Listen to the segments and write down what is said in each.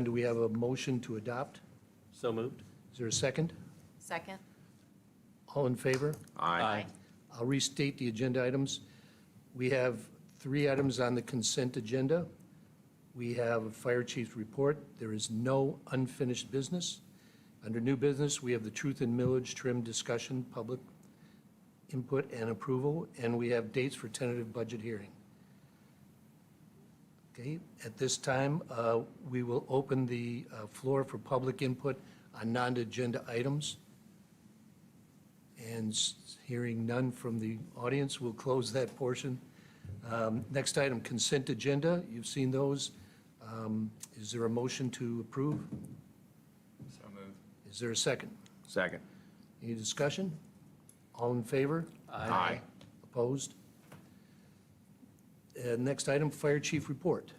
Do we have a motion to adopt? So moved. Is there a second? Second. All in favor? Aye. I'll restate the agenda items. We have 3 items on the consent agenda. We have a fire chief's report. There is no unfinished business. Under new business, we have the truth and millage trim discussion, public input and approval, and we have dates for tentative budget hearing. Okay, at this time, we will open the floor for public input on non-agenda items. And hearing none from the audience, we'll close that portion. Next item, consent agenda. You've seen those. Is there a motion to approve? So moved. Is there a second? Second. Any discussion? All in favor? Aye. Opposed? Next item, fire chief report.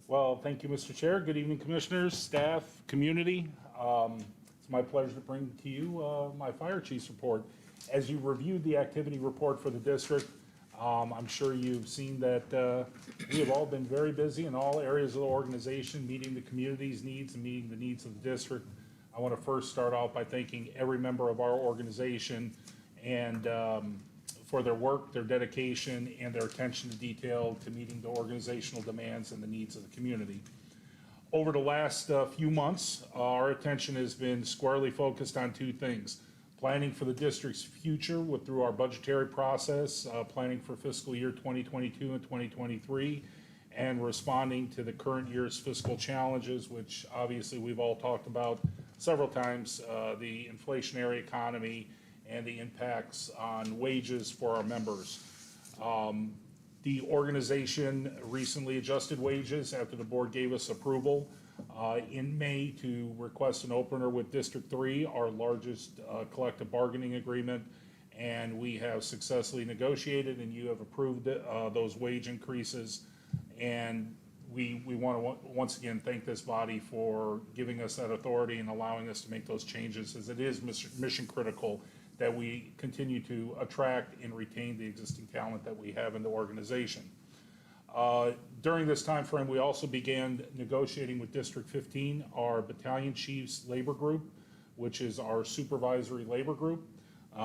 Well, thank you, Mr. Chair. Good evening, commissioners, staff, community. It's my pleasure to bring to you my fire chief's report. As you reviewed the activity report for the district, I'm sure you've seen that we have all been very busy in all areas of the organization, meeting the community's needs and meeting the needs of the district. I want to first start off by thanking every member of our organization and for their work, their dedication, and their attention to detail to meeting the organizational demands and the needs of the community. Over the last few months, our attention has been squarely focused on 2 things: planning for the district's future through our budgetary process, planning for fiscal year 2022 and 2023, and responding to the current year's fiscal challenges, which obviously we've all talked about several times, the inflationary economy and the impacts on wages for our members. The organization recently adjusted wages after the board gave us approval in May to request an opener with District 3, our largest collective bargaining agreement, and we have successfully negotiated and you have approved those wage increases. And we want to once again thank this body for giving us that authority and allowing us to make those changes, as it is mission critical that we continue to attract and retain the existing talent that we have in the organization. During this time frame, we also began negotiating with District 15, our battalion chiefs labor group, which is our supervisory labor group.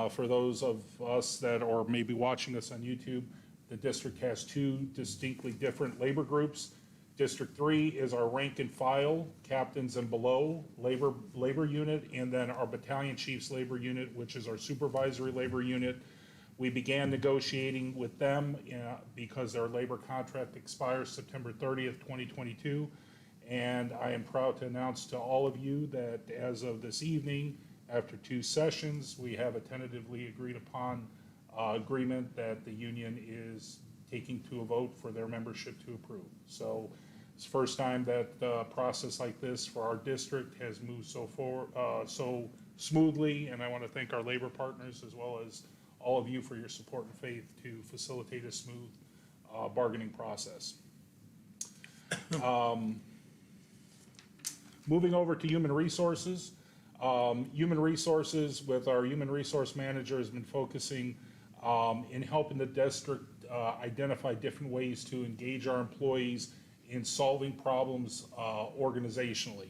For those of us that are maybe watching us on YouTube, the district has 2 distinctly different labor groups. District 3 is our rank and file, captains and below labor unit, and then our battalion chiefs labor unit, which is our supervisory labor unit. We began negotiating with them because their labor contract expires September 30th, 2022. And I am proud to announce to all of you that as of this evening, after 2 sessions, we have a tentatively agreed upon agreement that the union is taking to a vote for their membership to approve. So it's the first time that a process like this for our district has moved so smoothly, and I want to thank our labor partners as well as all of you for your support and faith to facilitate a smooth bargaining process. Moving over to human resources. Human resources with our human resource manager has been focusing in helping the district identify different ways to engage our employees in solving problems organizationally.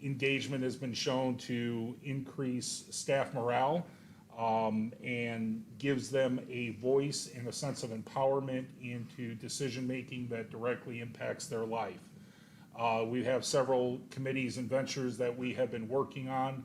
Engagement has been shown to increase staff morale and gives them a voice and a sense of empowerment into decision-making that directly impacts their life. We have several committees and ventures that we have been working on,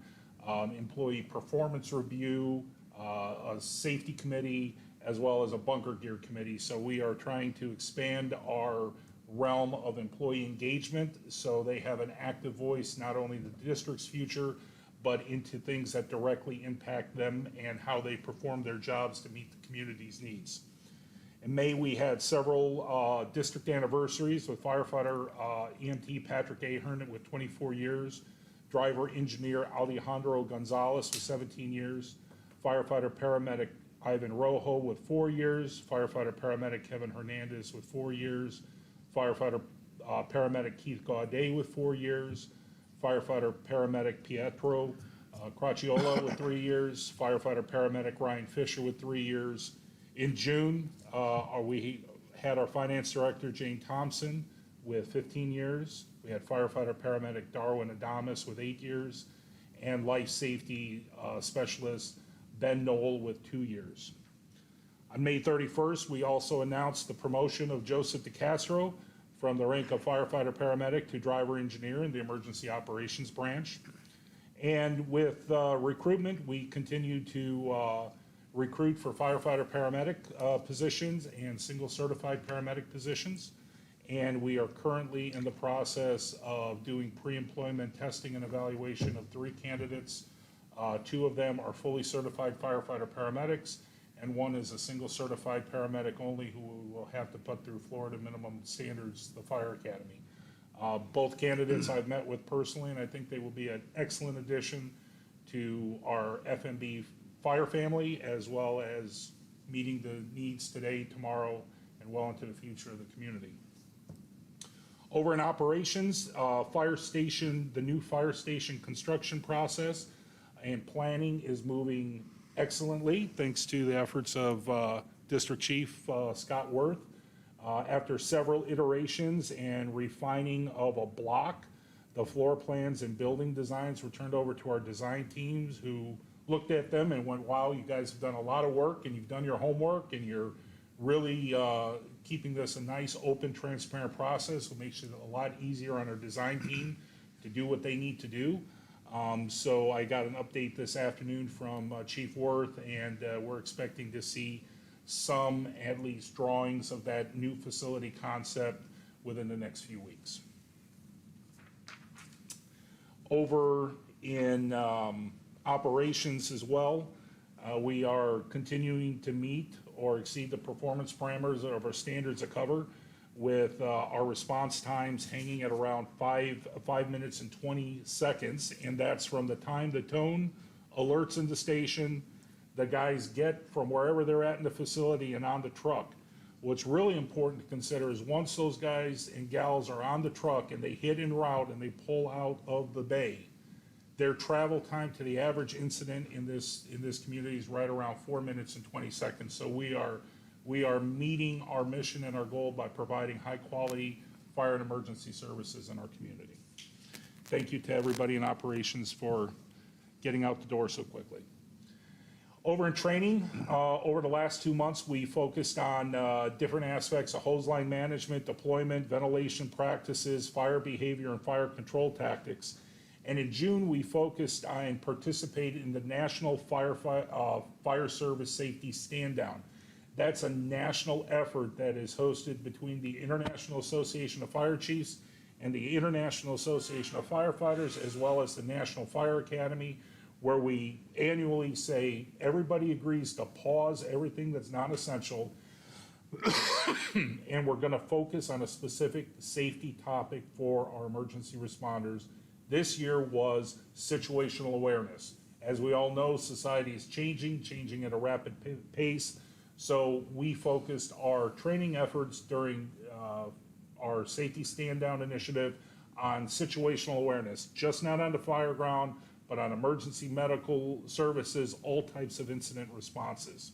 employee performance review, a safety committee, as well as a bunker gear committee. So we are trying to expand our realm of employee engagement so they have an active voice, not only in the district's future, but into things that directly impact them and how they perform their jobs to meet the community's needs. In May, we had several district anniversaries with firefighter EMT Patrick Ahern with 24 years, driver engineer Alejandro Gonzalez with 17 years, firefighter paramedic Ivan Rojo with 4 years, firefighter paramedic Kevin Hernandez with 4 years, firefighter paramedic Keith Gaudet with 4 years, firefighter paramedic Pietro Cracchiola with 3 years, firefighter paramedic Ryan Fisher with 3 years. In June, we had our finance director Jane Thompson with 15 years. We had firefighter paramedic Darwin Adamus with 8 years, and life safety specialist Ben Knoll with 2 years. On May 31st, we also announced the promotion of Joseph DeCastro from the rank of firefighter paramedic to driver engineer in the emergency operations branch. And with recruitment, we continue to recruit for firefighter paramedic positions and single certified paramedic positions. And we are currently in the process of doing pre-employment testing and evaluation of 3 candidates. 2 of them are fully certified firefighter paramedics, and 1 is a single certified paramedic only who will have to put through Florida minimum standards, the fire academy. Both candidates I've met with personally, and I think they will be an excellent addition to our FMB fire family, as well as meeting the needs today, tomorrow, and well into the future of the community. Over in operations, the new fire station construction process and planning is moving excellently, thanks to the efforts of District Chief Scott Worth. After several iterations and refining of a block, the floor plans and building designs were turned over to our design teams, who looked at them and went, wow, you guys have done a lot of work and you've done your homework and you're really keeping this a nice, open, transparent process. It makes it a lot easier on our design team to do what they need to do. So I got an update this afternoon from Chief Worth, and we're expecting to see some, at least, drawings of that new facility concept within the next few weeks. Over in operations as well, we are continuing to meet or exceed the performance parameters of our standards of cover, with our response times hanging at around 5 minutes and 20 seconds, and that's from the time the tone alerts in the station, the guys get from wherever they're at in the facility and on the truck. What's really important to consider is once those guys and gals are on the truck and they hit en route and they pull out of the bay, their travel time to the average incident in this community is right around 4 minutes and 20 seconds. So we are meeting our mission and our goal by providing high quality fire and emergency services in our community. Thank you to everybody in operations for getting out the door so quickly. Over in training, over the last 2 months, we focused on different aspects of hose line management, deployment, ventilation practices, fire behavior, and fire control tactics. And in June, we focused on and participated in the National Fire Service Safety Stand Down. That's a national effort that is hosted between the International Association of Fire Chiefs and the International Association of Firefighters, as well as the National Fire Academy, where we annually say everybody agrees to pause everything that's not essential, and we're going to focus on a specific safety topic for our emergency responders. This year was situational awareness. As we all know, society is changing at a rapid pace. So we focused our training efforts during our safety stand down initiative on situational awareness, just not on the fire ground, but on emergency medical services, all types of incident responses.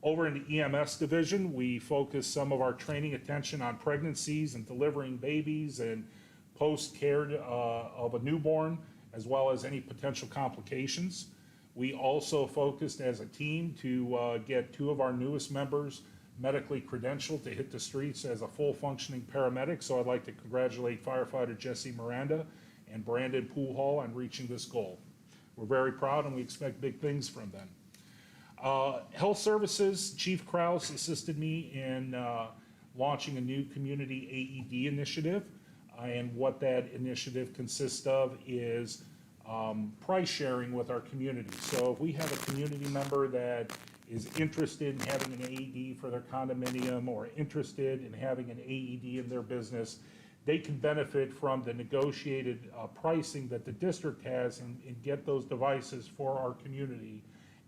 Over in the EMS division, we focused some of our training attention on pregnancies and delivering babies and post-care of a newborn, as well as any potential complications. We also focused as a team to get 2 of our newest members medically credentialed to hit the streets as a full functioning paramedic. So I'd like to congratulate firefighter Jesse Miranda and Brandon Poolhall on reaching this goal. We're very proud and we expect big things from them. Health Services, Chief Kraus assisted me in launching a new community AED initiative. And what that initiative consists of is price sharing with our community. So if we have a community member that is interested in having an AED for their condominium or interested in having an AED in their business, they can benefit from the negotiated pricing that the district has and get those devices for our community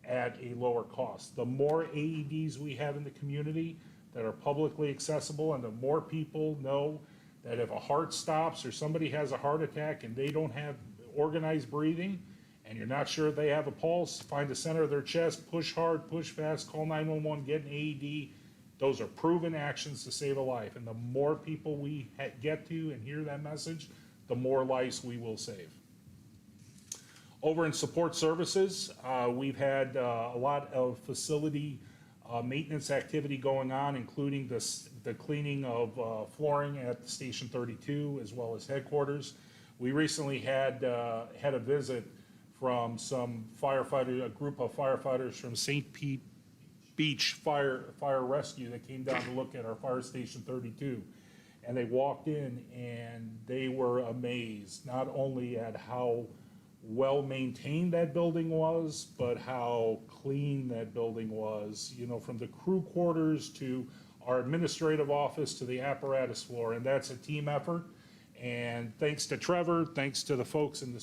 at a lower cost. The more AEDs we have in the community that are publicly accessible, and the more people know that if a heart stops or somebody has a heart attack and they don't have organized breathing and you're not sure if they have a pulse, find the center of their chest, push hard, push fast, call 911, get an AED. Those are proven actions to save a life, and the more people we get to and hear that message, the more lives we will save. Over in support services, we've had a lot of facility maintenance activity going on, including the cleaning of flooring at Station 32 as well as headquarters. We recently had a visit from some firefighters, a group of firefighters from St. Pete Beach Fire Rescue that came down to look at our Fire Station 32. And they walked in and they were amazed, not only at how well-maintained that building was, but how clean that building was, you know, from the crew quarters to our administrative office to the apparatus floor, and that's a team effort. And thanks to Trevor, thanks to the folks in the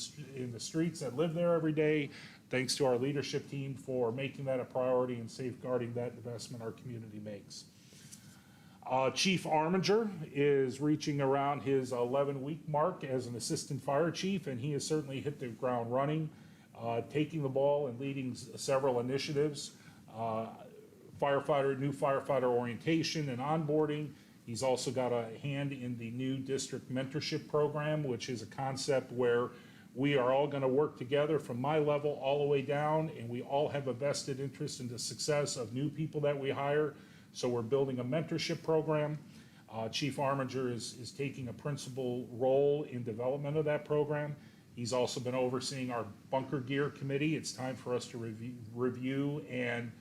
streets that live there every day, thanks to our leadership team for making that a priority and safeguarding that investment our community makes. Chief Arminger is reaching around his 11-week mark as an assistant fire chief, and he has certainly hit the ground running, taking the ball and leading several initiatives, new firefighter orientation and onboarding. He's also got a hand in the new district mentorship program, which is a concept where we are all going to work together from my level all the way down, and we all have a vested interest in the success of new people that we hire. So we're building a mentorship program. Chief Arminger is taking a principal role in development of that program. He's also been overseeing our bunker gear committee. It's time for us to review and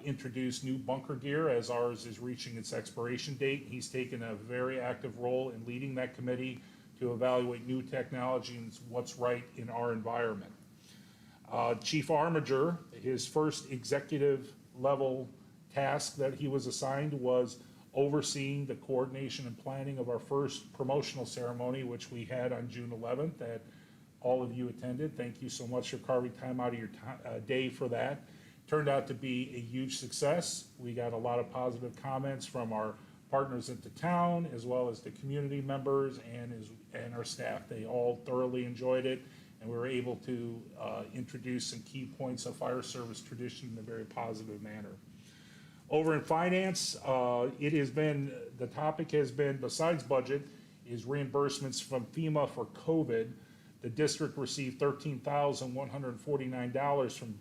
introduce new bunker gear as ours is reaching its expiration date. He's taken a very active role in leading that committee to evaluate new technology and what's right in our environment. Chief Arminger, his first executive level task that he was assigned was overseeing the coordination and planning of our first promotional ceremony, which we had on June 11th that all of you attended. Thank you so much for carving time out of your day for that. Turned out to be a huge success. We got a lot of positive comments from our partners at the town, as well as the community members and our staff. They all thoroughly enjoyed it, and we were able to introduce some key points of fire service tradition in a very positive manner. Over in finance, the topic has been, besides budget, is reimbursements from FEMA for COVID. The district received $13,149 from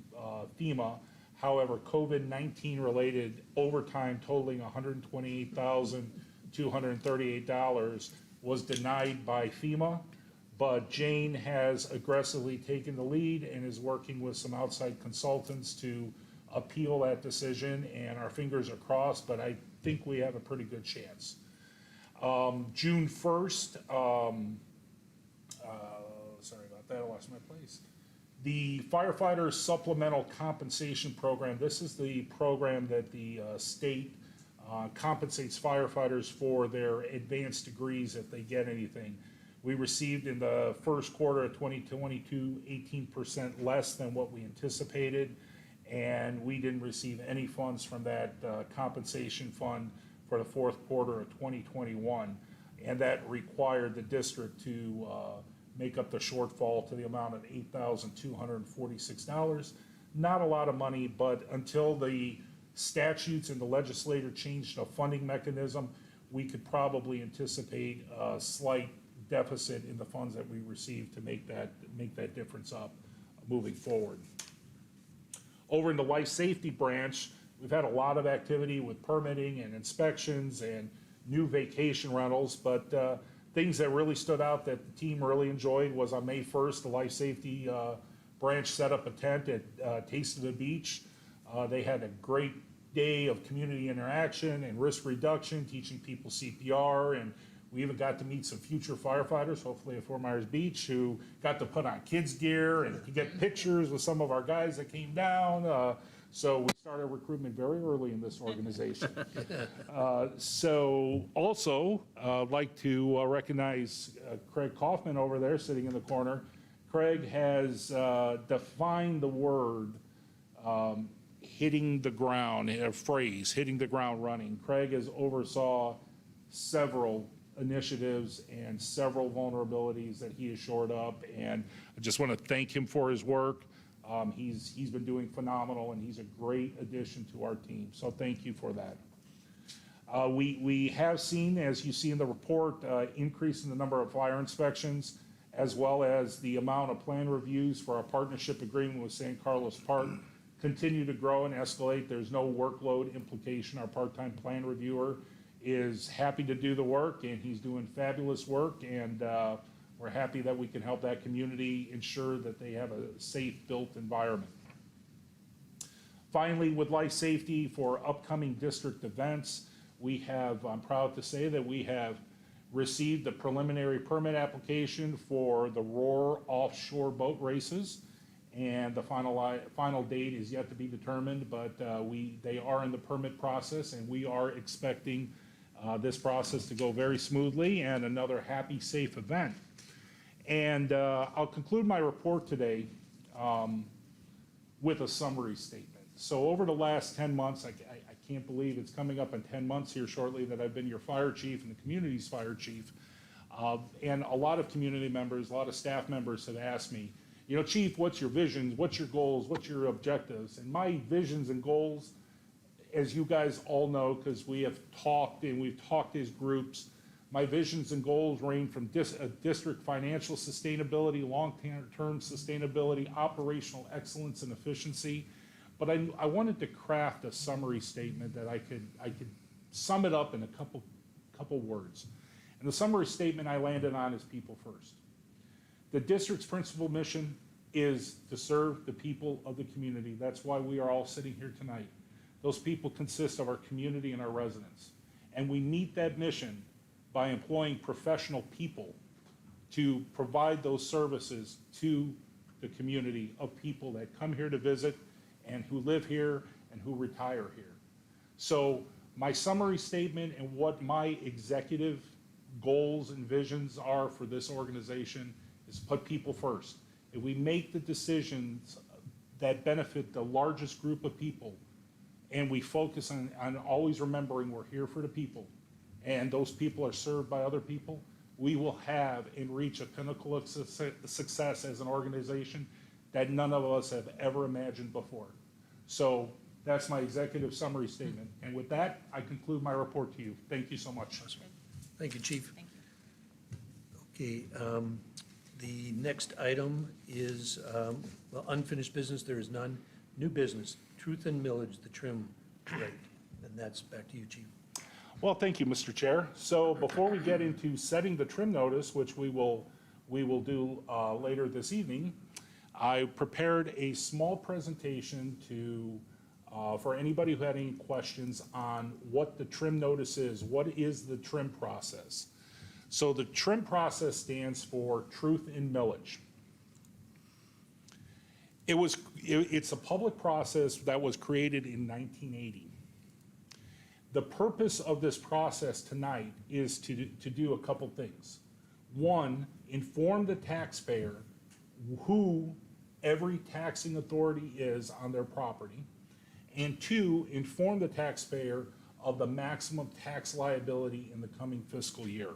FEMA. However, COVID-19 related overtime totaling $128,238 was denied by FEMA, but Jane has aggressively taken the lead and is working with some outside consultants to appeal that decision, and our fingers are crossed, but I think we have a pretty good chance. June 1st, sorry about that, I lost my place. The firefighter supplemental compensation program, this is the program that the state compensates firefighters for their advanced degrees if they get anything. We received in the first quarter of 2022, 18% less than what we anticipated, and we didn't receive any funds from that compensation fund for the fourth quarter of 2021. And that required the district to make up the shortfall to the amount of $8,246. Not a lot of money, but until the statutes and the legislature changed the funding mechanism, we could probably anticipate a slight deficit in the funds that we received to make that difference up moving forward. Over in the life safety branch, we've had a lot of activity with permitting and inspections and new vacation rentals, but things that really stood out that the team really enjoyed was on May 1st, the life safety branch set up a tent at Taste of the Beach. They had a great day of community interaction and risk reduction, teaching people CPR, and we even got to meet some future firefighters, hopefully at Fort Myers Beach, who got to put on kids' gear and to get pictures with some of our guys that came down. So we started recruitment very early in this organization. So also, I'd like to recognize Craig Kaufman over there sitting in the corner. Craig has defined the word hitting the ground, a phrase, hitting the ground running. Craig has oversaw several initiatives and several vulnerabilities that he has shored up, and I just want to thank him for his work. He's been doing phenomenal, and he's a great addition to our team, so thank you for that. We have seen, as you see in the report, increase in the number of fire inspections, as well as the amount of plan reviews for our partnership agreement with San Carlos Park continue to grow and escalate. There's no workload implication. Our part-time plan reviewer is happy to do the work, and he's doing fabulous work, and we're happy that we can help that community ensure that they have a safe built environment. Finally, with life safety for upcoming district events, I'm proud to say that we have received the preliminary permit application for the Roar offshore boat races, and the final date is yet to be determined, but they are in the permit process, and we are expecting this process to go very smoothly and another happy, safe event. And I'll conclude my report today with a summary statement. So over the last 10 months, I can't believe it's coming up in 10 months here shortly that I've been your fire chief and the community's fire chief. And a lot of community members, a lot of staff members have asked me, you know, Chief, what's your visions? What's your goals? What's your objectives? And my visions and goals, as you guys all know, because we have talked and we've talked as groups, my visions and goals range from district financial sustainability, long-term sustainability, operational excellence and efficiency. But I wanted to craft a summary statement that I could sum it up in a couple words. And the summary statement I landed on is people first. The district's principal mission is to serve the people of the community. That's why we are all sitting here tonight. Those people consist of our community and our residents. And we meet that mission by employing professional people to provide those services to the community of people that come here to visit and who live here and who retire here. So my summary statement and what my executive goals and visions are for this organization is put people first. If we make the decisions that benefit the largest group of people, and we focus on always remembering we're here for the people, and those people are served by other people, we will have and reach a pinnacle of success as an organization that none of us have ever imagined before. So that's my executive summary statement. And with that, I conclude my report to you. Thank you so much. Thank you, Chief. Thank you. Okay, the next item is, well, unfinished business, there is none. New business, truth and millage, the trim rate. And that's back to you, Chief. Well, thank you, Mr. Chair. So before we get into setting the trim notice, which we will do later this evening, I prepared a small presentation for anybody who had any questions on what the trim notice is. What is the trim process? So the trim process stands for truth in millage. It's a public process that was created in 1980. The purpose of this process tonight is to do a couple things. One, inform the taxpayer who every taxing authority is on their property. And two, inform the taxpayer of the maximum tax liability in the coming fiscal year.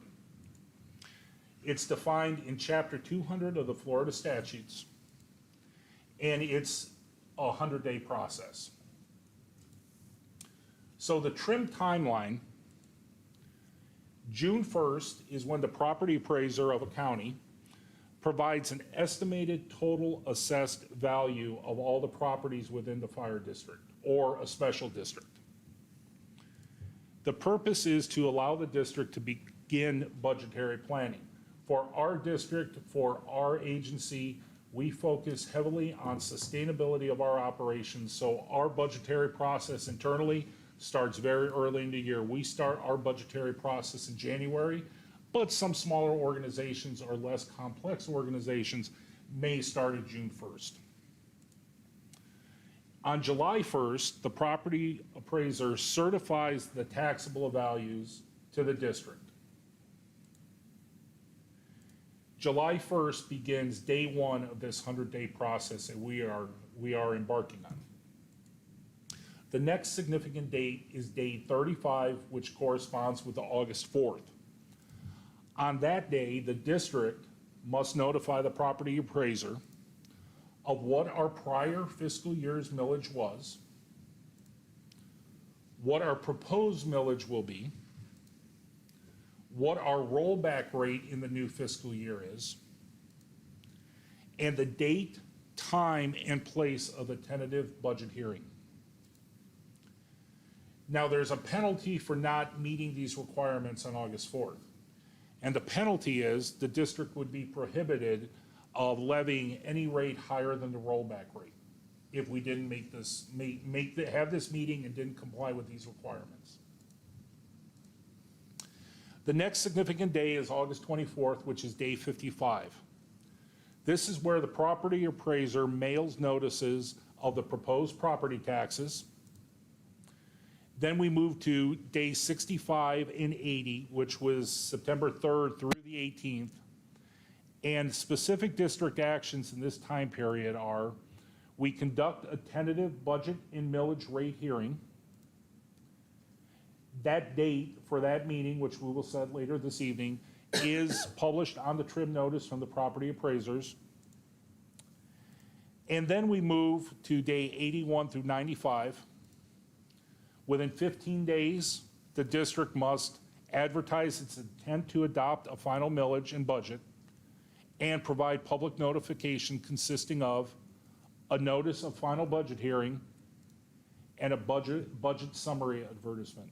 It's defined in Chapter 200 of the Florida statutes, and it's a 100-day process. So the trim timeline, June 1st is when the property appraiser of a county provides an estimated total assessed value of all the properties within the fire district or a special district. The purpose is to allow the district to begin budgetary planning. For our district, for our agency, we focus heavily on sustainability of our operations, so our budgetary process internally starts very early in the year. We start our budgetary process in January, but some smaller organizations or less complex organizations may start at June 1st. On July 1st, the property appraiser certifies the taxable values to the district. July 1st begins day one of this 100-day process that we are embarking on. The next significant date is day 35, which corresponds with the August 4th. On that day, the district must notify the property appraiser of what our prior fiscal year's millage was, what our proposed millage will be, what our rollback rate in the new fiscal year is, and the date, time, and place of the tentative budget hearing. Now, there's a penalty for not meeting these requirements on August 4th. And the penalty is the district would be prohibited of levying any rate higher than the rollback rate if we didn't have this meeting and didn't comply with these requirements. The next significant day is August 24th, which is day 55. This is where the property appraiser mails notices of the proposed property taxes. Then we move to day 65 and 80, which was September 3rd through the 18th. And specific district actions in this time period are, we conduct a tentative budget and millage rate hearing. That date for that meeting, which we will set later this evening, is published on the trim notice from the property appraisers. And then we move to day 81 through 95. Within 15 days, the district must advertise its intent to adopt a final millage and budget and provide public notification consisting of a notice of final budget hearing and a budget summary advertisement.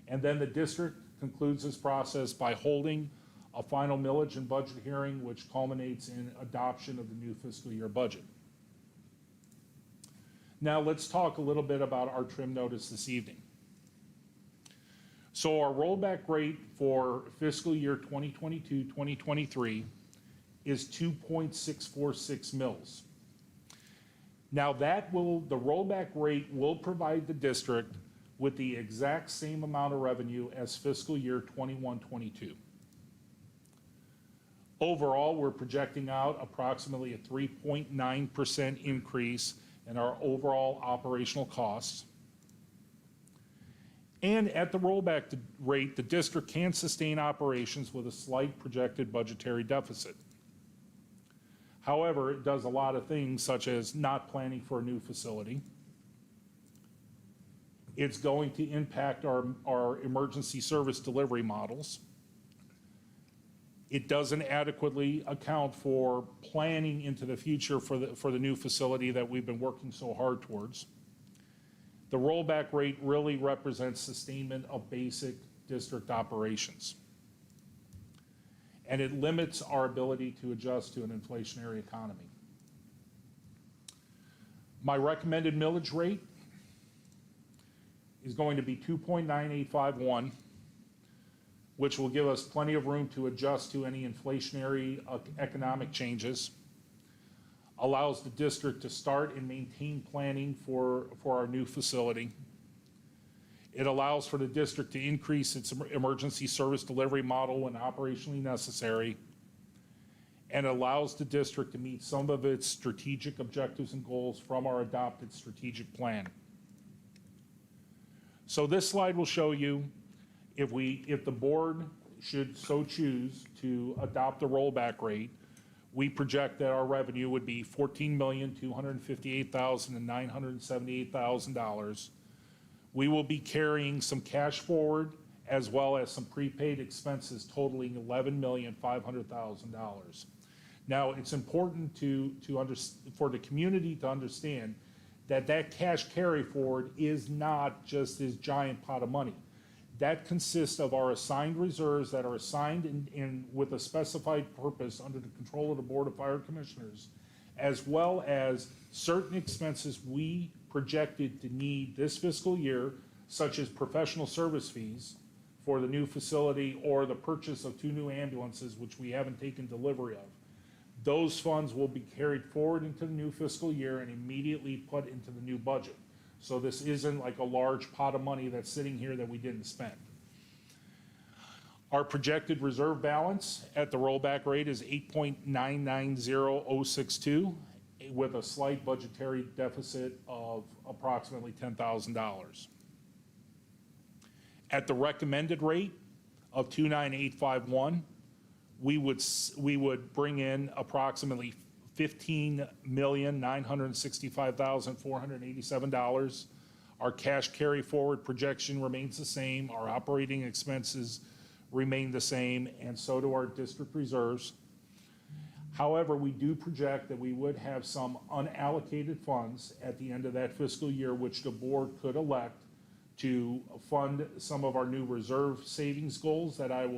And then the district concludes this process by holding a final millage and budget hearing, which culminates in adoption of the new fiscal year budget. Now let's talk a little bit about our trim notice this evening. So our rollback rate for fiscal year 2022-2023 is 2.646 mils. Now the rollback rate will provide the district with the exact same amount of revenue as fiscal year 21-22. Overall, we're projecting out approximately a 3.9% increase in our overall operational costs. And at the rollback rate, the district can sustain operations with a slight projected budgetary deficit. However, it does a lot of things such as not planning for a new facility. It's going to impact our emergency service delivery models. It doesn't adequately account for planning into the future for the new facility that we've been working so hard towards. The rollback rate really represents sustainment of basic district operations. And it limits our ability to adjust to an inflationary economy. My recommended millage rate is going to be 2.9851, which will give us plenty of room to adjust to any inflationary economic changes, allows the district to start and maintain planning for our new facility. It allows for the district to increase its emergency service delivery model when operationally necessary, and allows the district to meet some of its strategic objectives and goals from our adopted strategic plan. So this slide will show you if the board should so choose to adopt the rollback rate, we project that our revenue would be $14,258,978,000. We will be carrying some cash forward as well as some prepaid expenses totaling $11,500,000. Now, it's important for the community to understand that cash carry forward is not just this giant pot of money. That consists of our assigned reserves that are assigned in with a specified purpose under the control of the Board of Fire Commissioners, as well as certain expenses we projected to need this fiscal year, such as professional service fees for the new facility or the purchase of 2 new ambulances, which we haven't taken delivery of. Those funds will be carried forward into the new fiscal year and immediately put into the new budget. So this isn't like a large pot of money that's sitting here that we didn't spend. Our projected reserve balance at the rollback rate is 8.990062 with a slight budgetary deficit of approximately $10,000. At the recommended rate of 29851, we would bring in approximately $15,965,487. Our cash carry forward projection remains the same, our operating expenses remain the same, and so do our district reserves. However, we do project that we would have some unallocated funds at the end of that fiscal year, which the board could elect to fund some of our new reserve savings goals that I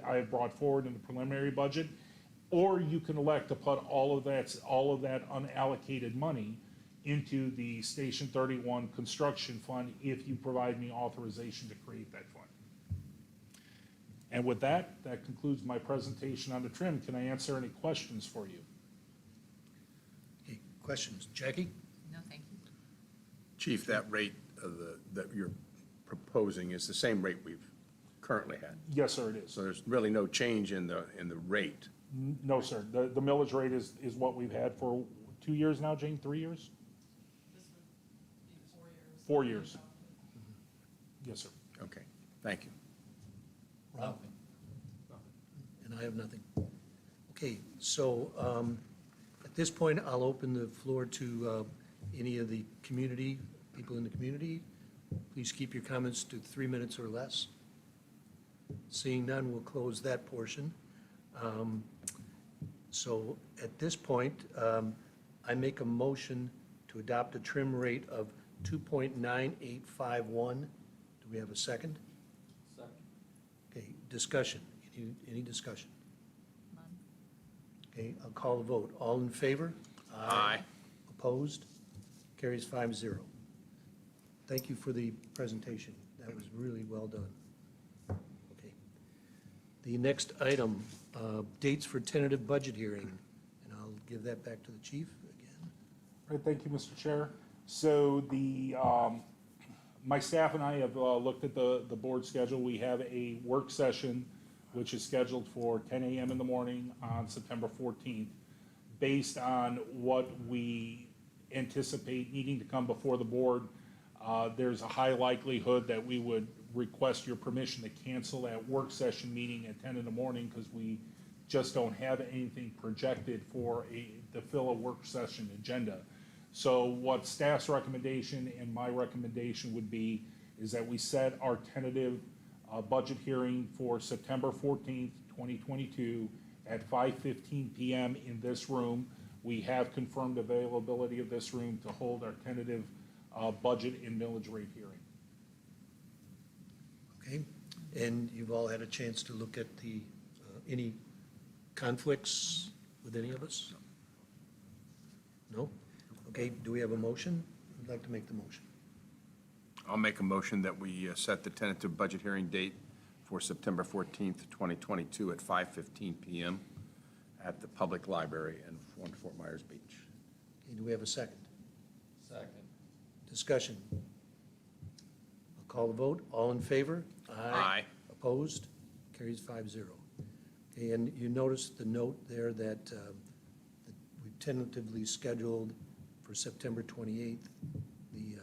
have brought forward in the preliminary budget. Or you can elect to put all of that unallocated money into the Station 31 construction fund if you provide me authorization to create that fund. And with that concludes my presentation on the trim. Can I answer any questions for you? Okay, questions? Jackie? No, thank you. Chief, that rate that you're proposing is the same rate we've currently had. Yes, sir, it is. So there's really no change in the rate. No, sir. The millage rate is what we've had for 2 years now, Jane, 3 years? 4 years. Yes, sir. Okay, thank you. Rob? And I have nothing. Okay, so at this point, I'll open the floor to any of the community, people in the community. Please keep your comments to 3 minutes or less. Seeing none, we'll close that portion. So at this point, I make a motion to adopt a trim rate of 2.9851. Do we have a second? Second. Okay, discussion. Any discussion? None. Okay, I'll call the vote. All in favor? Aye. Opposed? Carries 5-0. Thank you for the presentation. That was really well done. Okay. The next item, dates for tentative budget hearing, and I'll give that back to the chief again. All right, thank you, Mr. Chair. So my staff and I have looked at the board schedule. We have a work session which is scheduled for 10 a.m. in the morning on September 14th. Based on what we anticipate needing to come before the board, there's a high likelihood that we would request your permission to cancel that work session meeting at 10 in the morning because we just don't have anything projected to fill a work session agenda. So what staff's recommendation and my recommendation would be is that we set our tentative budget hearing for September 14th, 2022 at 5:15 p.m. in this room. We have confirmed availability of this room to hold our tentative budget and millage rate hearing. Okay, and you've all had a chance to look at any conflicts with any of us? No? Okay, do we have a motion? I'd like to make the motion. I'll make a motion that we set the tentative budget hearing date for September 14th, 2022 at 5:15 p.m. at the Public Library in Fort Myers Beach. Okay, do we have a second? Second. Discussion. I'll call the vote. All in favor? Aye. Opposed? Carries 5-0. Okay, and you notice the note there that we tentatively scheduled for September 28th, the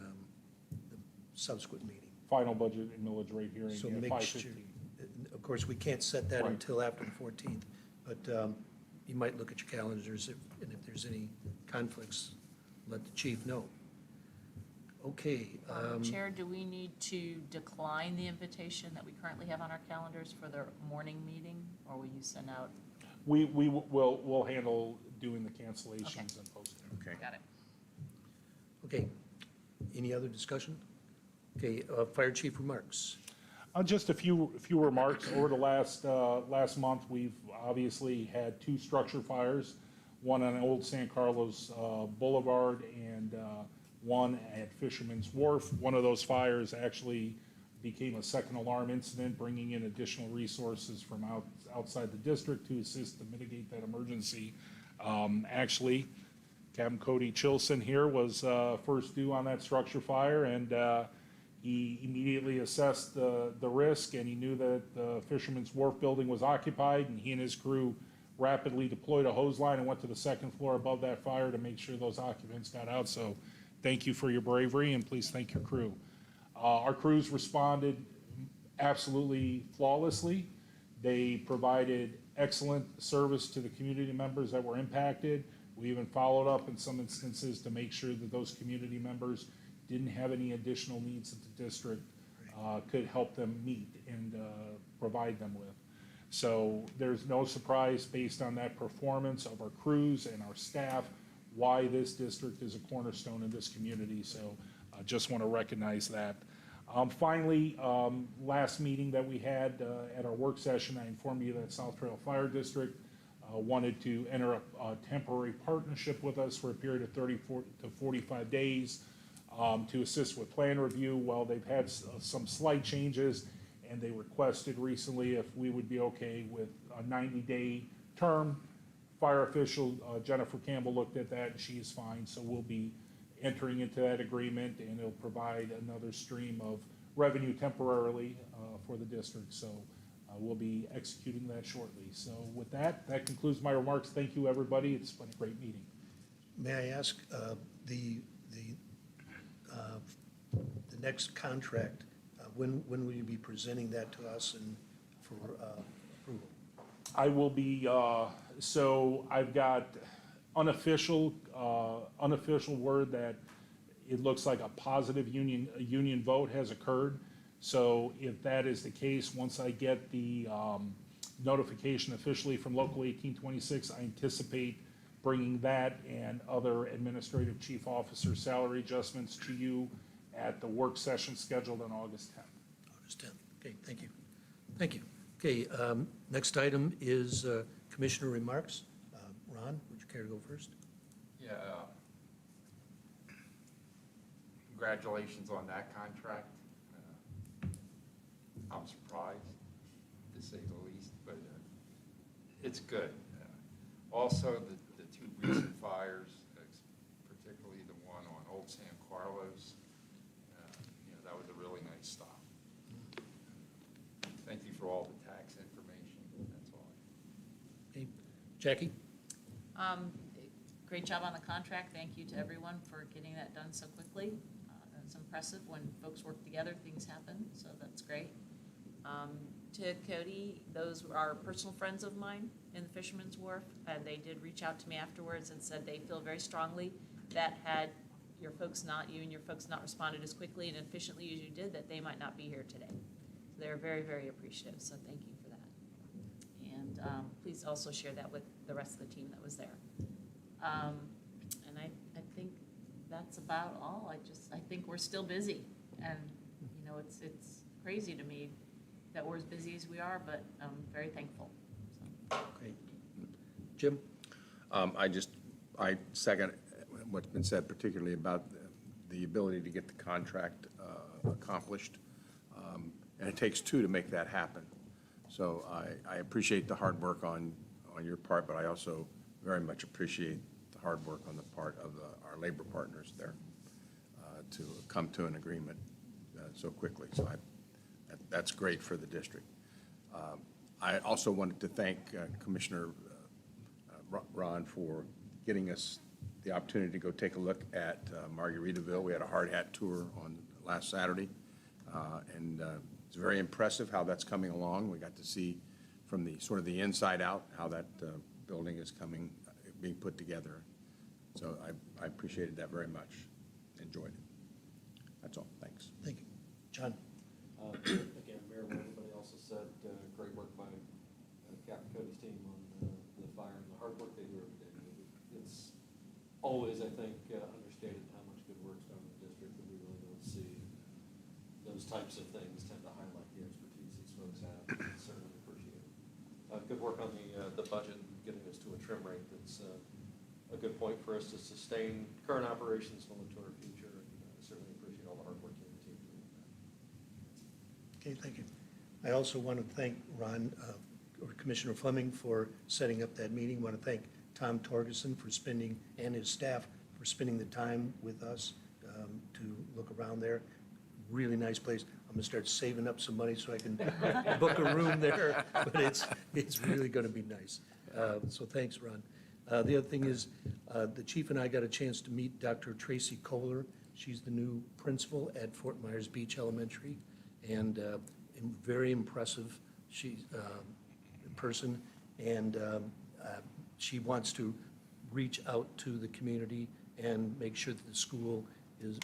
subsequent meeting. Final budget and millage rate hearing So at make 5:15. sure, of course, we can't set that Right. until after the 14th, but you might look at your calendars, and if there's any conflicts, let the chief know. Okay. Chair, do we need to decline the invitation that we currently have on our calendars for the morning meeting, or will you send out? We'll handle doing the cancellations Okay. and posting. Okay. Got it. Okay. Any other discussion? Okay, fire chief remarks. Just a few remarks. Over the last month, we've obviously had 2 structure fires, one on Old San Carlos Boulevard and one at Fisherman's Wharf. One of those fires actually became a second alarm incident, bringing in additional resources from outside the district to assist to mitigate that emergency. Actually, Captain Cody Chilson here was first due on that structure fire, and he immediately assessed the risk, and he knew that the Fisherman's Wharf building was occupied, and he and his crew rapidly deployed a hose line and went to the second floor above that fire to make sure those occupants got out. So thank you for your bravery, and please thank your crew. Our crews responded absolutely flawlessly. They provided excellent service to the community members that were impacted. We even followed up in some instances to make sure that those community members didn't have any additional needs that the district could help them meet and provide them with. So there's no surprise based on that performance of our crews and our staff, why this district is a cornerstone in this community. So I just want to recognize that. Finally, last meeting that we had at our work session, I informed you that South Trail Fire District wanted to enter a temporary partnership with us for a period of 34 to 45 days to assist with plan review. Well, they've had some slight changes, and they requested recently if we would be okay with a 90-day term. Fire official Jennifer Campbell looked at that, and she is fine, so we'll be entering into that agreement, and it'll provide another stream of revenue temporarily for the district. So we'll be executing that shortly. So with that, that concludes my remarks. Thank you, everybody. It's been a great meeting. May I ask, the next contract, when will you be presenting that to us and for approval? I will be, so I've got unofficial word that it looks like a positive union vote has occurred. So if that is the case, once I get the notification officially from Local 1826, I anticipate bringing that and other administrative chief officer salary adjustments to you at the work session scheduled on August 10th. August 10th. Okay, thank you. Thank you. Okay, next item is commissioner remarks. Ron, would you care to go first? Yeah. Congratulations on that contract. I'm surprised, to say the least, but it's good. Also, the two recent fires, particularly the one on Old San Carlos, that was a really nice stop. Thank you for all the tax information. That's all. Okay, Jackie? Great job on the contract. Thank you to everyone for getting that done so quickly. It's impressive when folks work together, things happen, so that's great. To Cody, those are personal friends of mine in the Fisherman's Wharf, and they did reach out to me afterwards and said they feel very strongly that had you and your folks not responded as quickly and efficiently as you did, that they might not be here today. So they're very, very appreciative, so thank you for that. And please also share that with the rest of the team that was there. And I think that's about all. I think we're still busy, and it's crazy to me that we're as busy as we are, but I'm very thankful. So. Okay. Jim? I second what's been said, particularly about the ability to get the contract accomplished. And it takes two to make that happen. So I appreciate the hard work on your part, but I also very much appreciate the hard work on the part of our labor partners there to come to an agreement so quickly. So that's great for the district. I also wanted to thank Commissioner Ron for getting us the opportunity to go take a look at Margaritaville. We had a hard hat tour on last Saturday, and it's very impressive how that's coming along. We got to see from the sort of the inside out how that building is being put together. So I appreciated that very much. Enjoyed it. That's all. Thanks. Thank you. John? Again, Mayor, what everybody also said, great work by Captain Cody's team on the fire and the hard work they do every day. It's always, I think, understated how much good work's done in the district that we really don't see. Those types of things tend to highlight the expertise these folks have. Certainly appreciate it. Good work on the budget and getting us to a trim rate that's a good point for us to sustain current operations and look to our future. And certainly appreciate all the hard work you and the team doing that. Okay, thank you. I also want to thank Ron, or Commissioner Fleming for setting up that meeting. I want to thank Tom Torgerson for and his staff for spending the time with us to look around there. Really nice place. I'm going to start saving up some money so I can book a room there, but it's really going to be nice. So thanks, Ron. The other thing is, the chief and I got a chance to meet Dr. Tracy Kohler. She's the new principal at Fort Myers Beach Elementary, and very impressive person, and she wants to reach out to the community and make sure that the school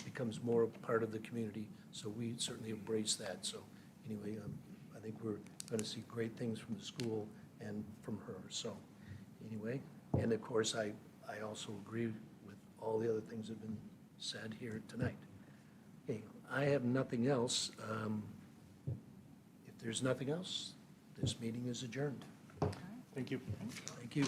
becomes more a part of the community, so we certainly embrace that. So anyway, I think we're going to see great things from the school and from her, so anyway. And of course, I also agree with all the other things that have been said here tonight. Okay, I have nothing else. If there's nothing else, this meeting is adjourned. Thank you. Thank you.